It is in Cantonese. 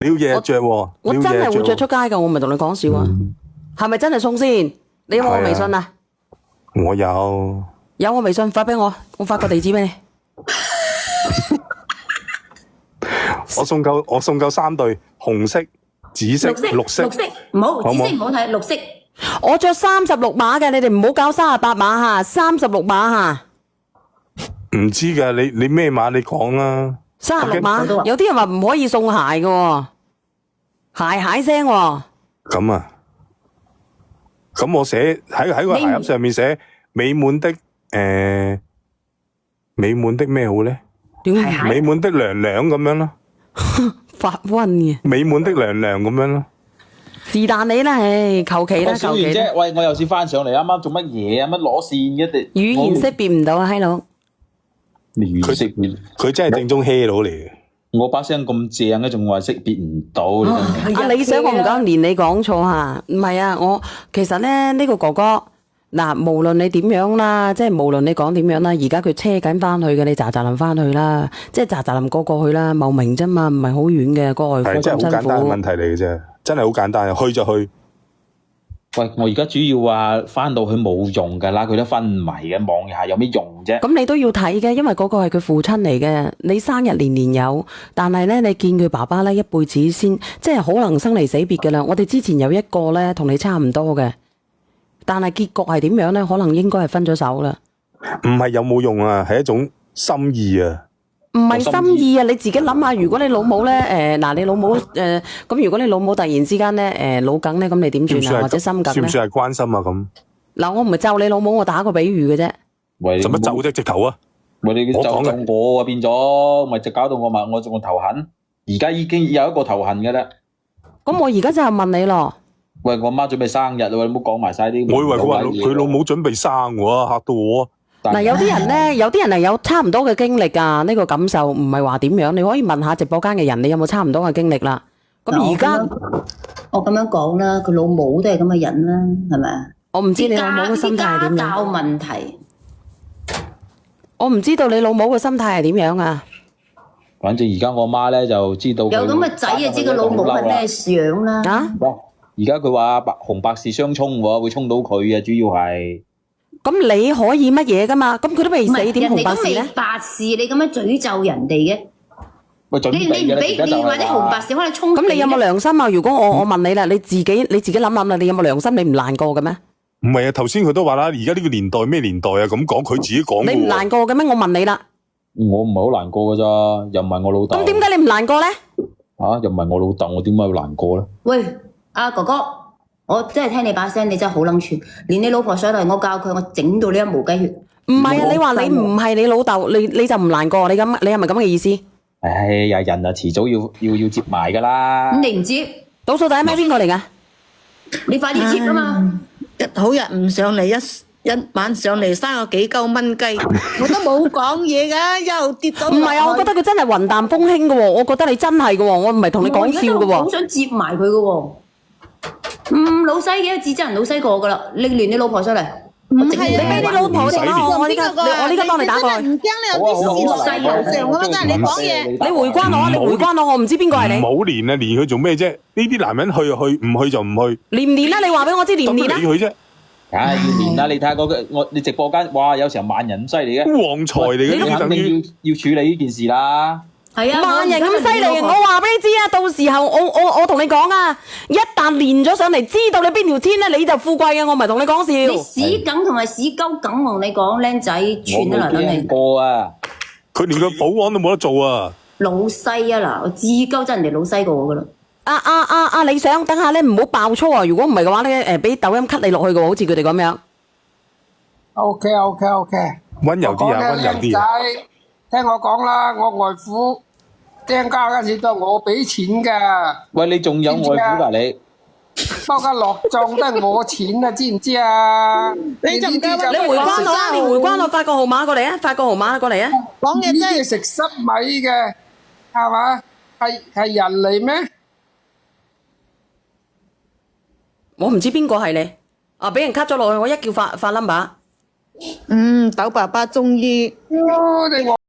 你要日日着喎，我真係會着出街噶，我唔係同你講笑啊。係咪真係送先？你有冇我微信啊？我有。有我微信發俾我，我發個地址俾你。我送夠3對，紅色、紫色、綠色。綠色唔好，紫色唔好睇，綠色。我着36碼嘅，你哋唔好搞38碼吓，36碼吓。唔知噶，你咩碼你講啦。36碼，有啲人話唔可以送鞋嘅，鞋聲。咁啊？咁我寫喺個鞋盒上面寫美滿的咩好咧？美滿的娘娘咁樣咯。發瘟嘅。美滿的娘娘咁樣咯。是但你啦，唉，求其啦，求其啫。喂，我又先翻上嚟，啱啱做乜嘢啊？乜攞線嘅？語言識別唔到啊，閪佬。佢真係正宗 hea 佬嚟嘅。我把聲咁正嘅，仲話識別唔到。阿李想我唔敢連你講錯吓，唔係啊，我其實咧呢個哥哥嗱，無論你點樣啦，即係無論你講點樣啦，而家佢車緊翻去嘅，你喳林翻去啦，即係喳林過去啦，茂名啫嘛，唔係好遠嘅，個外父咁辛苦。係真係好簡單嘅問題嚟嘅啫，真係好簡單，去就去。喂，我而家主要話翻到去冇用噶啦，佢都昏迷嘅，望下有咩用啫？咁你都要睇嘅，因為嗰個係佢父親嚟嘅。你生日年年有，但係咧你見佢爸爸咧一輩子先，即係可能生離死別噶啦。我哋之前有一個咧同你差唔多嘅，但係結局係點樣咧？可能應該係分咗手啦。唔係有冇用啊？係一種心意啊。唔係心意啊！你自己諗下，如果你老母咧，你老母咁如果你老母突然之間咧，腦梗咧，咁你點算啊？或者心梗咧？算唔算係關心啊？咁嗱，我唔係咒你老母，我打個比喻嘅啫。喂，做乜咒啫？直頭啊！喂，你咒我啊，變咗咪就搞到我頭痕。而家已經有一個頭痕嘅啦。咁我而家就係問你咯。喂，我媽準備生日啦，你唔好講埋晒啲。我以為佢話佢老母準備生喎，嚇到我。嗱，有啲人咧，有啲人係有差唔多嘅經歷㗎，呢個感受唔係話點樣，你可以問下直播間嘅人，你有冇差唔多嘅經歷啦？咁而家我咁樣講啦，佢老母都係咁嘅人啦，係咪啊？我唔知你老母嘅心態係點樣。家教問題，我唔知道你老母嘅心態係點樣啊？反正而家我媽咧就知道。有咁嘅仔啊，知個老母係咩樣啦？啊！而家佢話紅白事相衝喎，會衝到佢啊，主要係。咁你可以乜嘢噶嘛？咁佢都未死，點紅白事咧？人哋都未白事，你咁樣詛咒人哋嘅？你唔俾你或者紅白事可能衝？咁你有冇良心啊？如果我問你啦，你自己諗諗啦，你有冇良心？你唔難過嘅咩？唔係啊，頭先佢都話啦，而家呢個年代咩年代啊？咁講佢自己講。你唔難過嘅咩？我問你啦。我唔係好難過噶咋，又唔係我老豆。咁點解你唔難過咧？又唔係我老豆，我點解要難過咧？喂，阿哥哥。我真係聽你把聲，你真係好撚串，連你老婆上嚟，我教佢，我整到你一毛雞血。唔係啊，你話你唔係你老豆，你就唔難過，你係咪咁嘅意思？哎呀，人啊，遲早要接埋噶啦。咁你唔接？倒數第一咩？邊個嚟噶？你快啲接啊嘛！一好日唔上嚟，一晚上嚟生個幾鳩蚊雞，我都冇講嘢噶，又跌到。唔係啊，我覺得佢真係雲淡風輕嘅喎，我覺得你真係嘅喎，我唔係同你講笑嘅喎。好想接埋佢嘅喎。老西嘅自真人老西過噶啦，你連你老婆上嚟，唔係啊，你俾你老婆電話我呢家幫你打過去。唔驚你有啲事細路上，我覺得你講嘢。你回關我，你回關我，我唔知邊個係你。唔好連啊，連佢做咩啫？呢啲男人去就去，唔去就唔去。連唔連啦？你話俾我知連唔連啦？理佢啫。梗係要連啦！你睇下你直播間，哇，有成萬人咁犀利嘅。旺財嚟嘅，你肯定要處理呢件事啦。係啊，萬人咁犀利，我話俾你知啊！到時候我同你講啊，一旦連咗上嚟，知道你邊條天咧，你就富貴嘅。我唔係同你講笑。你屎梗同埋屎鳩梗同你講，僆仔串得嚟等你。過啊！佢連個保安都冇得做啊！老西啊嗱，我至鳩真人哋老西過我噶啦。理想，等下咧唔好爆粗啊！如果唔係嘅話咧，俾抖音 cut 你落去嘅，好似佢哋咁樣。OK，溫柔啲啊，溫柔啲。聽我講啦，我外父釘交嗰陣時都係我俾錢噶。喂，你仲有外父㗎你？包家落葬都係我錢啊，知唔知啊？你就唔夠你回關我啊！你回關我，發個號碼過嚟啊！發個號碼過嚟啊！講嘢真係食濕米嘅，係嘛？係人嚟咩？我唔知邊個係你啊！俾人 cut 咗落去，我一叫發 number。豆爸爸終於。